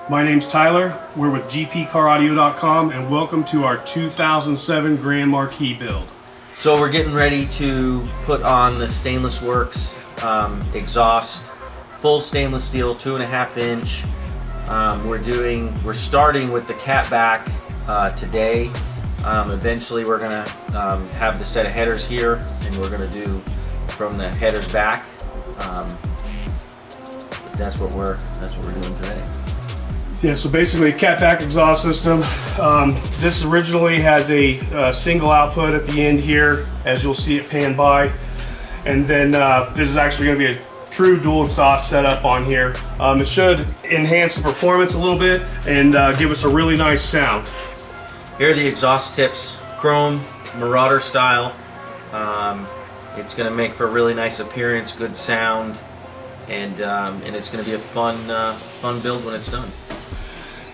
My name's Tyler, we're with gpcaraudio.com, and welcome to our 2007 Grand Marquis build. So we're getting ready to put on the Stainless Works exhaust, full stainless steel, 2.5 inch. We're starting with the catback today. Eventually we're gonna have the set of headers here, and we're gonna do from the headers back. That's what we're doing today. Yeah, so basically a catback exhaust system. This originally has a single output at the end here, as you'll see it pan by. And then this is actually going to be a true dual exhaust setup on here. It should enhance the performance a little bit and give us a really nice sound. Here are the exhaust tips, chrome, Marauder style. It's going to make for a really nice appearance, good sound, and it's going to be a fun build when it's done.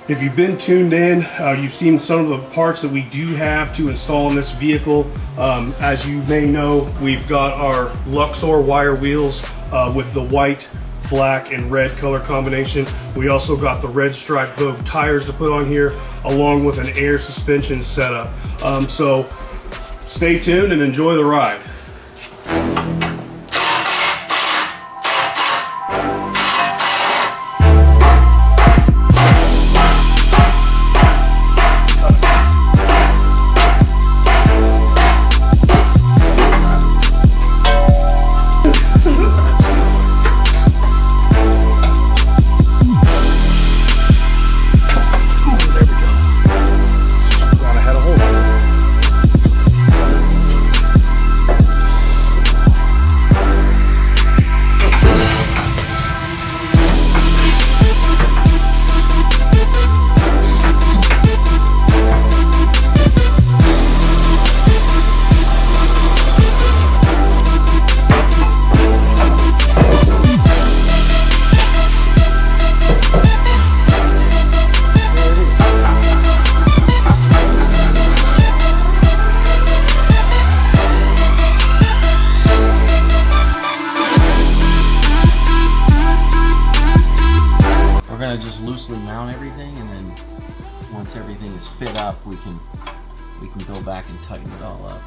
If you've been tuned in, you've seen some of the parts that we do have to install in this vehicle. As you may know, we've got our Luxor wire wheels with the white, black, and red color combination. We also got the red stripe Vogue tires to put on here, along with an air suspension setup. So stay tuned and enjoy the ride. Just loosely mount everything, and then once everything is fit up, we can go back and tighten it all up.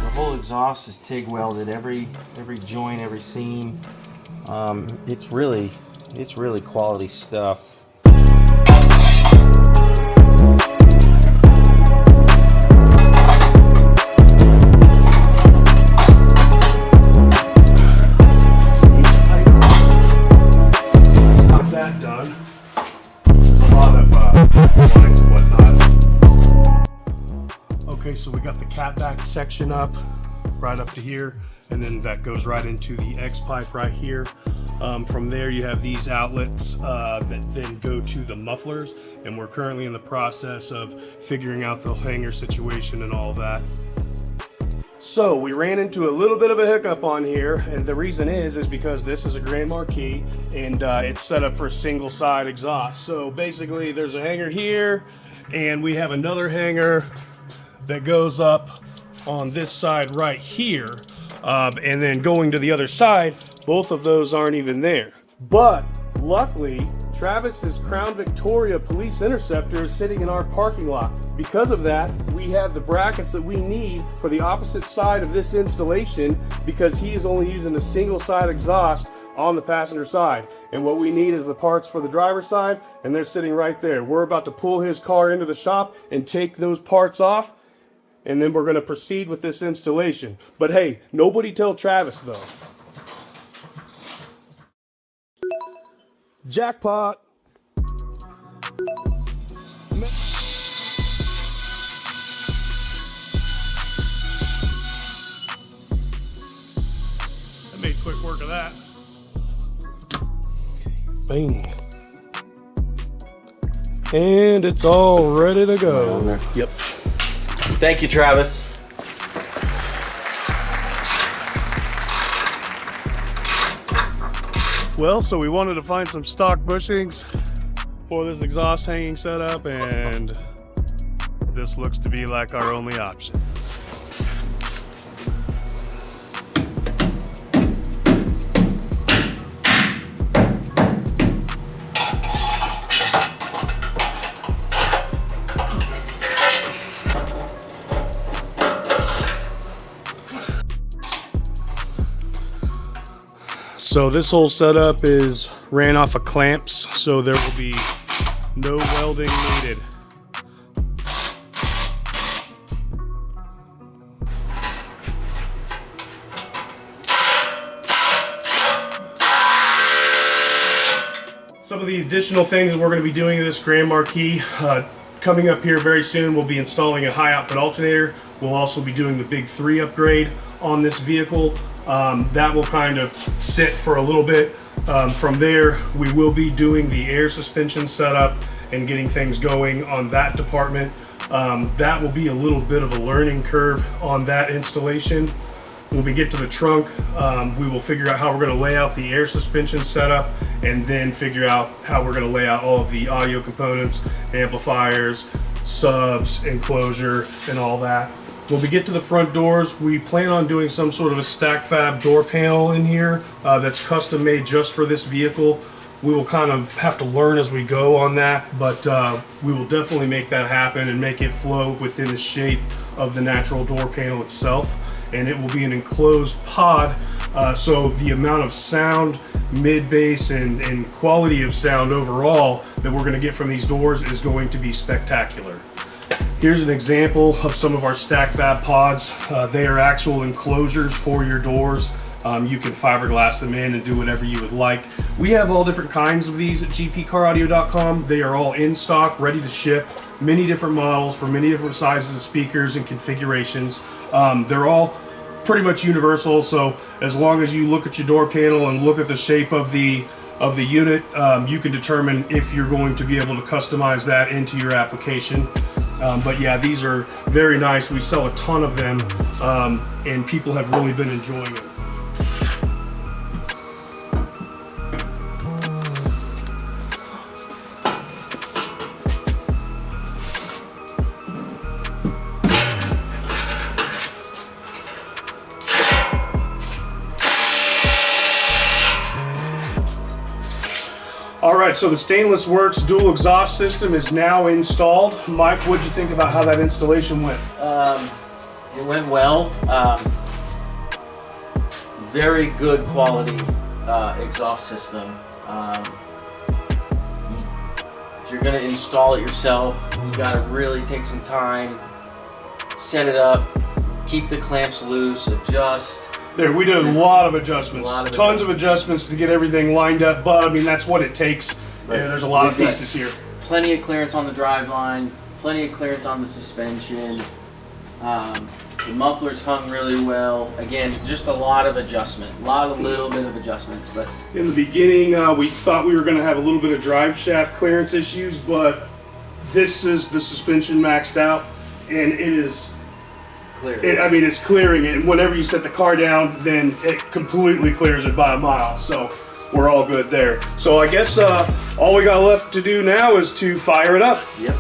The whole exhaust is TIG welded, every joint, every seam. It's really quality stuff. Okay, so we got the catback section up right up to here, and then that goes right into the X pipe right here. From there you have these outlets that then go to the mufflers, and we're currently in the process of figuring out the hanger situation and all that. So we ran into a little bit of a hiccup on here, and the reason is because this is a Grand Marquis, and it's set up for a single side exhaust. So basically there's a hanger here, and we have another hanger that goes up on this side right here, and then going to the other side, both of those aren't even there. But luckily, Travis's Crown Victoria Police Interceptor is sitting in our parking lot. Because of that, we have the brackets that we need for the opposite side of this installation, because he is only using a single side exhaust on the passenger side. And what we need is the parts for the driver's side, and they're sitting right there. We're about to pull his car into the shop and take those parts off, and then we're going to proceed with this installation. But hey, nobody tell Travis though. Jackpot! I made quick work of that. Bang. And it's all ready to go. Yep. Thank you, Travis. Well, so we wanted to find some stock bushings for this exhaust hanging setup, and this looks to be like our only option. So this whole setup is ran off of clamps, so there will be no welding needed. Some of the additional things that we're going to be doing in this Grand Marquis, coming up here very soon, we'll be installing a high output alternator. We'll also be doing the Big 3 upgrade on this vehicle. That will kind of sit for a little bit. From there, we will be doing the air suspension setup and getting things going on that department. That will be a little bit of a learning curve on that installation. When we get to the trunk, we will figure out how we're going to lay out the air suspension setup, and then figure out how we're going to lay out all of the audio components, amplifiers, subs, enclosure, and all that. When we get to the front doors, we plan on doing some sort of a stack fab door panel in here that's custom made just for this vehicle. We will kind of have to learn as we go on that, but we will definitely make that happen and make it flow within the shape of the natural door panel itself. And it will be an enclosed pod, so the amount of sound, mid-bass, and quality of sound overall that we're going to get from these doors is going to be spectacular. Here's an example of some of our stack fab pods. They are actual enclosures for your doors. You can fiberglass them in and do whatever you would like. We have all different kinds of these at gpcaraudio.com. They are all in stock, ready to ship. Many different models for many different sizes of speakers and configurations. They're all pretty much universal, so as long as you look at your door panel and look at the shape of the unit, you can determine if you're going to be able to customize that into your application. But yeah, these are very nice. We sell a ton of them, and people have really been enjoying them. All right, so the Stainless Works dual exhaust system is now installed. Mike, what'd you think about how that installation went? It went well. Very good quality exhaust system. If you're gonna install it yourself, you gotta really take some time, set it up, keep the clamps loose, adjust. There, we did a lot of adjustments. Tons of adjustments to get everything lined up, but I mean, that's what it takes. Right. Yeah, there's a lot of pieces here. Plenty of clearance on the driveline, plenty of clearance on the suspension. The mufflers hung really well. Again, just a lot of adjustment, little bit of adjustments. But in the beginning, we thought we were going to have a little bit of drive shaft clearance issues, but this is the suspension maxed out, and it is. I mean, it's clearing it. Whenever you set the car down, then it completely clears it by a mile. So we're all good there. So I guess all we got left to do now is to fire it up. Yep.